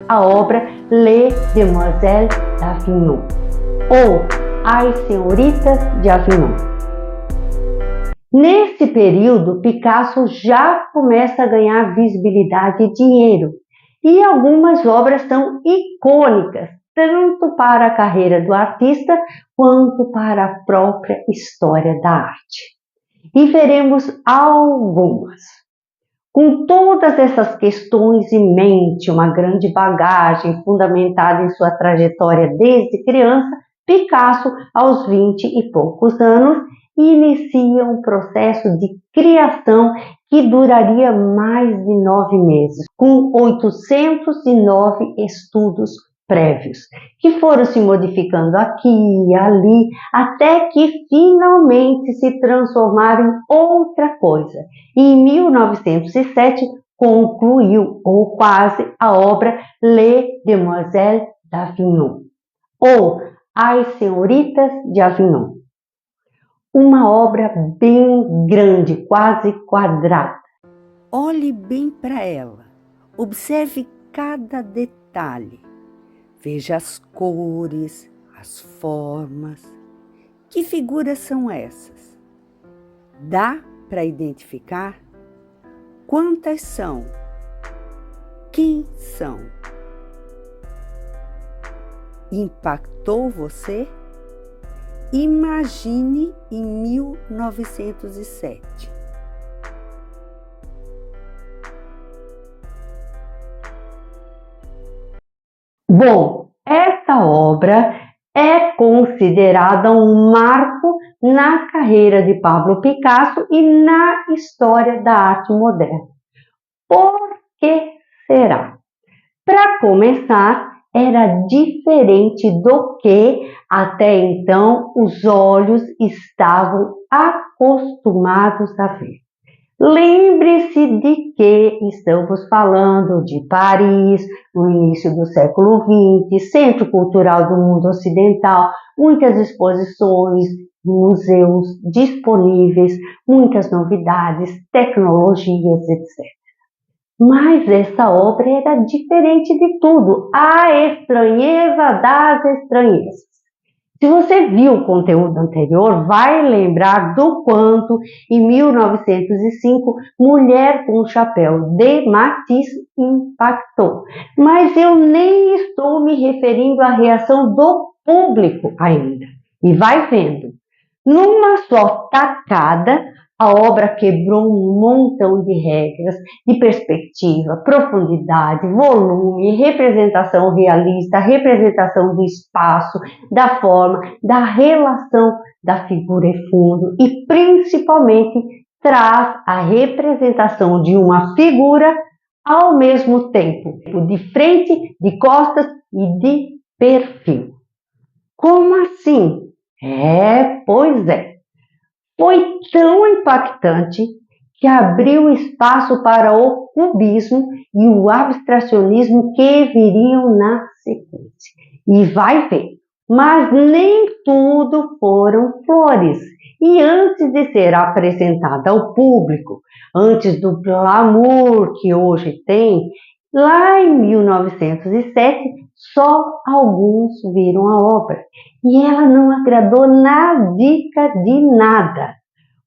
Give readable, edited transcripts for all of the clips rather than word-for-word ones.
a obra Les Demoiselles d'Avignon, ou As Senhoritas de Avignon. Nesse período, Picasso já começa a ganhar visibilidade e dinheiro, e algumas obras são icônicas, tanto para a carreira do artista quanto para a própria história da arte. E veremos algumas. Com todas essas questões em mente, uma grande bagagem fundamentada em sua trajetória desde criança, Picasso, aos 20 e poucos anos, inicia um processo de criação que duraria mais de 9 meses, com 809 estudos prévios, que foram se modificando aqui e ali, até que finalmente se transformaram em outra coisa. E em 1907 concluiu, ou quase, a obra Les Demoiselles d'Avignon, ou As Senhoritas de Avignon. Uma obra bem grande, quase quadrada. Olhe bem para ela, observe cada detalhe. Veja as cores, as formas. Que figuras são essas? Dá para identificar? Quantas são? Quem são? Impactou você? Imagine em 1907. Bom, essa obra é considerada um marco na carreira de Pablo Picasso e na história da arte moderna. Por que será? Para começar, era diferente do que até então os olhos estavam acostumados a ver. Lembre-se de que estamos falando de Paris, no início do século XX, centro cultural do mundo ocidental, muitas exposições, museus disponíveis, muitas novidades, tecnologias, etc. Mas essa obra era diferente de tudo, a estranheza das estranhezas. Se você viu o conteúdo anterior, vai lembrar do quanto, em 1905, Mulher com Chapéu, de Matisse, impactou. Mas eu nem estou me referindo à reação do público ainda. E vai vendo. Numa só tacada, a obra quebrou um montão de regras de perspectiva, profundidade, volume, representação realista, representação do espaço, da forma, da relação da figura e fundo e, principalmente, traz a representação de uma figura ao mesmo tempo, de frente, de costas e de perfil. Como assim? Pois é. Foi tão impactante que abriu espaço para o cubismo e o abstracionismo que viriam na sequência. E vai ver. Mas nem tudo foram flores. E antes de ser apresentada ao público, antes do glamour que hoje tem, lá em 1907, só alguns viram a obra. E ela não agradou nadica de nada.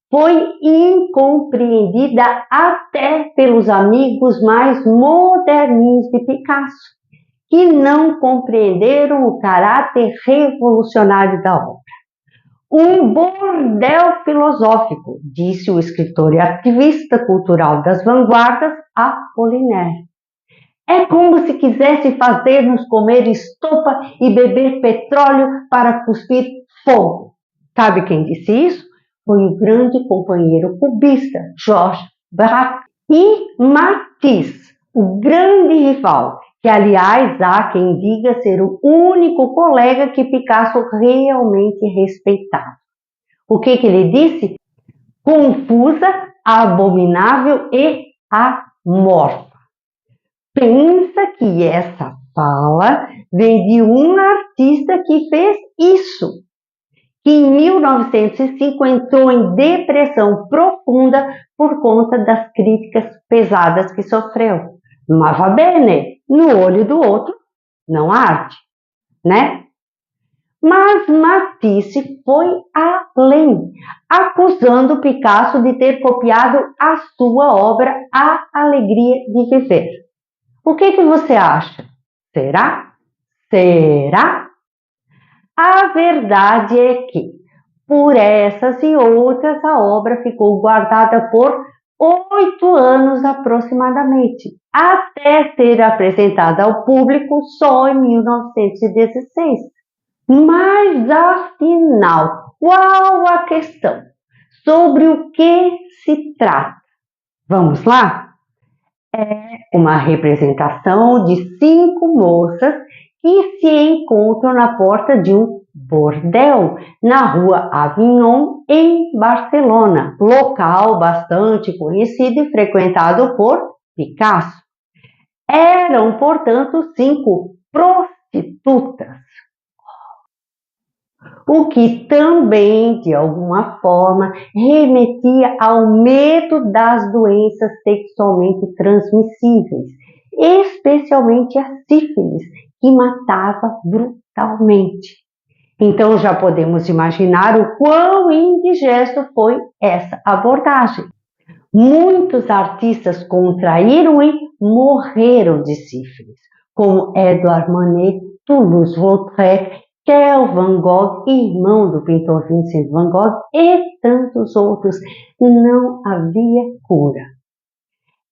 Foi incompreendida até pelos amigos mais moderninhos de Picasso, que não compreenderam o caráter revolucionário da obra. Um bordel filosófico, disse o escritor e ativista cultural das vanguardas, Apollinaire. É como se quisesse fazer-nos comer estopa e beber petróleo para cuspir fogo. Sabe quem disse isso? Foi o grande companheiro cubista, Georges Braque. E Matisse, o grande rival, que aliás há quem diga ser o único colega que Picasso realmente respeitava. O que ele disse? Confusa, abominável e amorfa. Pensa que essa fala vem de um artista que fez isso, que em 1905 entrou em depressão profunda por conta das críticas pesadas que sofreu. Mas va bene, no olho do outro não arde, né? Mas Matisse foi além, acusando Picasso de ter copiado a sua obra A Alegria de Viver. O que você acha? Será? Será? A verdade é que, por essas e outras, a obra ficou guardada por 8 anos aproximadamente, até ser apresentada ao público só em 1916. Mas, afinal, qual a questão? Sobre o que se trata? Vamos lá? É uma representação de 5 moças que se encontram na porta de um bordel na rua Avignon, em Barcelona, local bastante conhecido e frequentado por Picasso. Eram, portanto, 5 prostitutas, o que também, de alguma forma, remetia ao medo das doenças sexualmente transmissíveis, especialmente a sífilis, que matava brutalmente. Então já podemos imaginar o quão indigesto foi essa abordagem. Muitos artistas contraíram e morreram de sífilis, como Edouard Manet, Toulouse-Lautrec, Theo Van Gogh, irmão do pintor Vincent Van Gogh, e tantos outros. Não havia cura.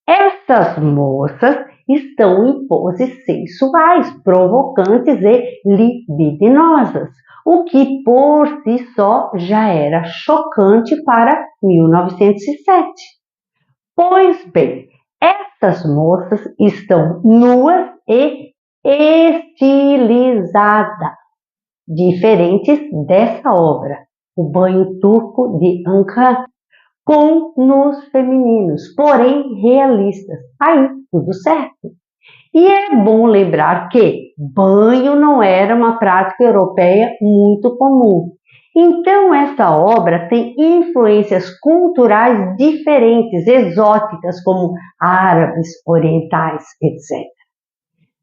Essas moças estão em poses sensuais, provocantes e libidinosas, o que por si só já era chocante para 1907. Pois bem, essas moças estão nuas e estilizadas, diferentes dessa obra, O Banho Turco de Ankara, com nus femininos, porém realistas. Aí, tudo certo. E é bom lembrar que banho não era uma prática europeia muito comum. Então, essa obra tem influências culturais diferentes, exóticas, como árabes, orientais, etc.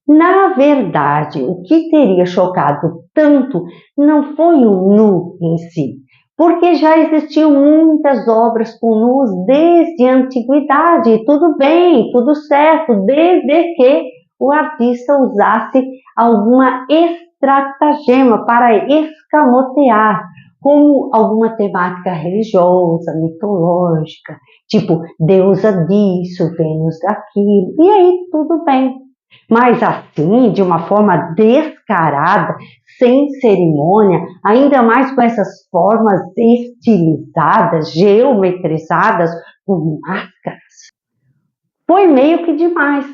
Na verdade, o que teria chocado tanto não foi o nu em si, porque já existiam muitas obras com nus desde a antiguidade. Tudo bem, tudo certo, desde que o artista usasse alguma estratagema para escamotear, como alguma temática religiosa, mitológica, tipo deusa disso, Vênus daquilo, e aí tudo bem. Mas assim, de uma forma descarada, sem cerimônia, ainda mais com essas formas estilizadas, geometrizadas, com máscaras, foi meio que demais.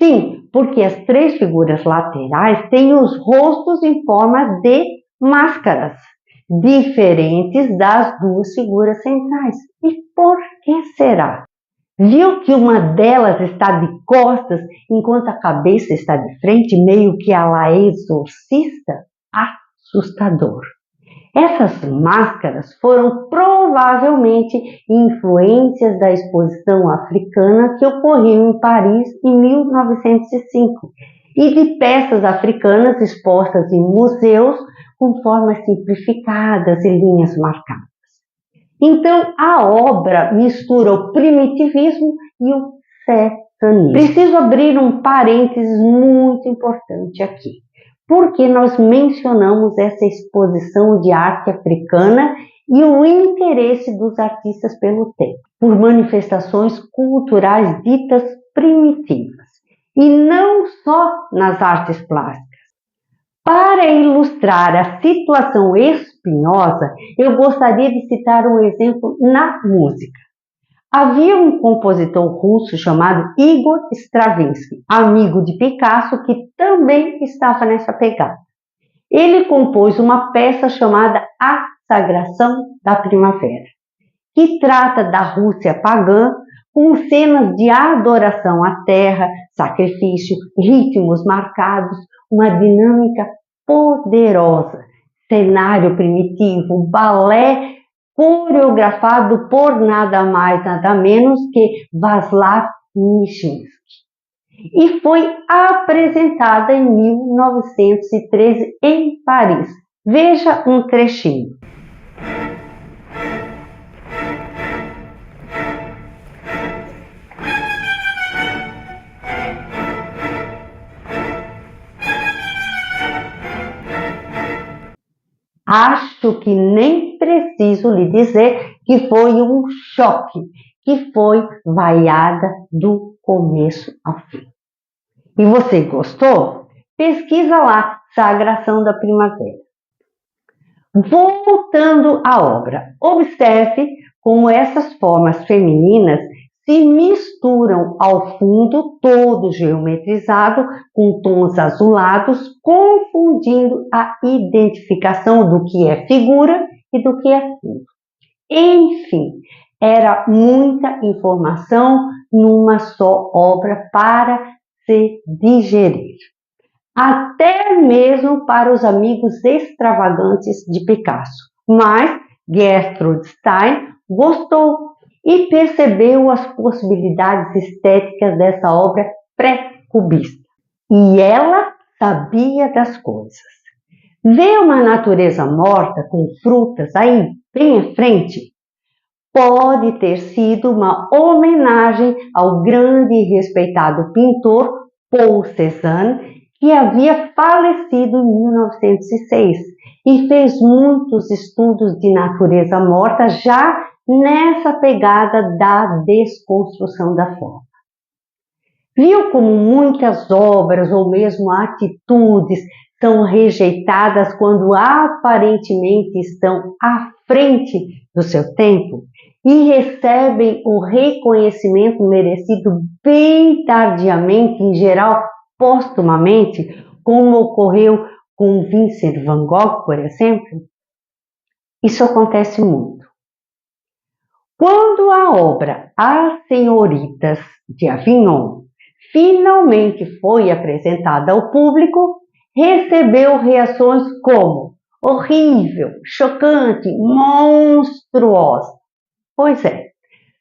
Sim, porque as 3 figuras laterais têm os rostos em forma de máscaras, diferentes das 2 figuras centrais. E por que será? Viu que uma delas está de costas, enquanto a cabeça está de frente, meio que a la exorcista? Assustador. Essas máscaras foram provavelmente influências da exposição africana que ocorreu em Paris em 1905 e de peças africanas expostas em museus com formas simplificadas e linhas marcadas. Então, a obra mistura o primitivismo e o satanismo. Preciso abrir um parênteses muito importante aqui, porque nós mencionamos essa exposição de arte africana e o interesse dos artistas pelo tema, por manifestações culturais ditas primitivas, e não só nas artes plásticas. Para ilustrar a situação espinhosa, eu gostaria de citar um exemplo na música. Havia um compositor russo chamado Igor Stravinsky, amigo de Picasso, que também estava nessa pegada. Ele compôs uma peça chamada A Sagração da Primavera, que trata da Rússia pagã, com cenas de adoração à terra, sacrifício, ritmos marcados, uma dinâmica poderosa, cenário primitivo, balé coreografado por nada mais, nada menos que Václav Nijinsky. e foi apresentada em 1913 em Paris. Veja um trechinho. Acho que nem preciso lhe dizer que foi um choque, que foi vaiada do começo ao fim. E você gostou? Pesquisa lá, Sagração da Primavera. Voltando à obra, observe como essas formas femininas se misturam ao fundo todo geometrizado com tons azulados, confundindo a identificação do que é figura e do que é fundo. Enfim, era muita informação numa só obra para se digerir. Até mesmo para os amigos extravagantes de Picasso. Mas Gertrude Stein gostou e percebeu as possibilidades estéticas dessa obra pré-cubista. E ela sabia das coisas. Ver uma natureza morta com frutas aí bem à frente pode ter sido uma homenagem ao grande e respeitado pintor Paul Cézanne, que havia falecido em 1906 e fez muitos estudos de natureza morta já nessa pegada da desconstrução da forma. Viu como muitas obras ou mesmo atitudes são rejeitadas quando aparentemente estão à frente do seu tempo e recebem o reconhecimento merecido bem tardiamente, em geral póstumamente, como ocorreu com Vincent van Gogh, por exemplo? Isso acontece muito. Quando a obra As Senhoritas de Avignon finalmente foi apresentada ao público, recebeu reações como horrível, chocante, monstruosa. Pois é,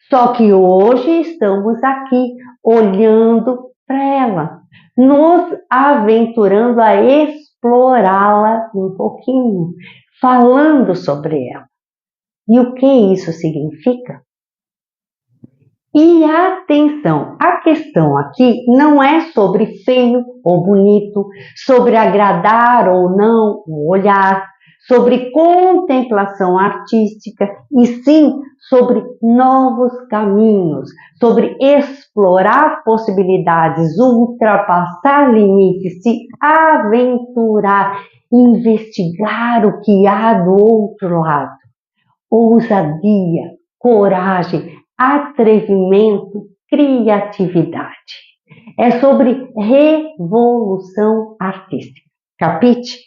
só que hoje estamos aqui olhando para ela, nos aventurando a explorá-la um pouquinho, falando sobre ela. E o que isso significa? E atenção, a questão aqui não é sobre feio ou bonito, sobre agradar ou não o olhar, sobre contemplação artística, e sim sobre novos caminhos, sobre explorar possibilidades, ultrapassar limites, se aventurar, investigar o que há do outro lado. Ousadia, coragem, atrevimento, criatividade. É sobre revolução artística. Capite?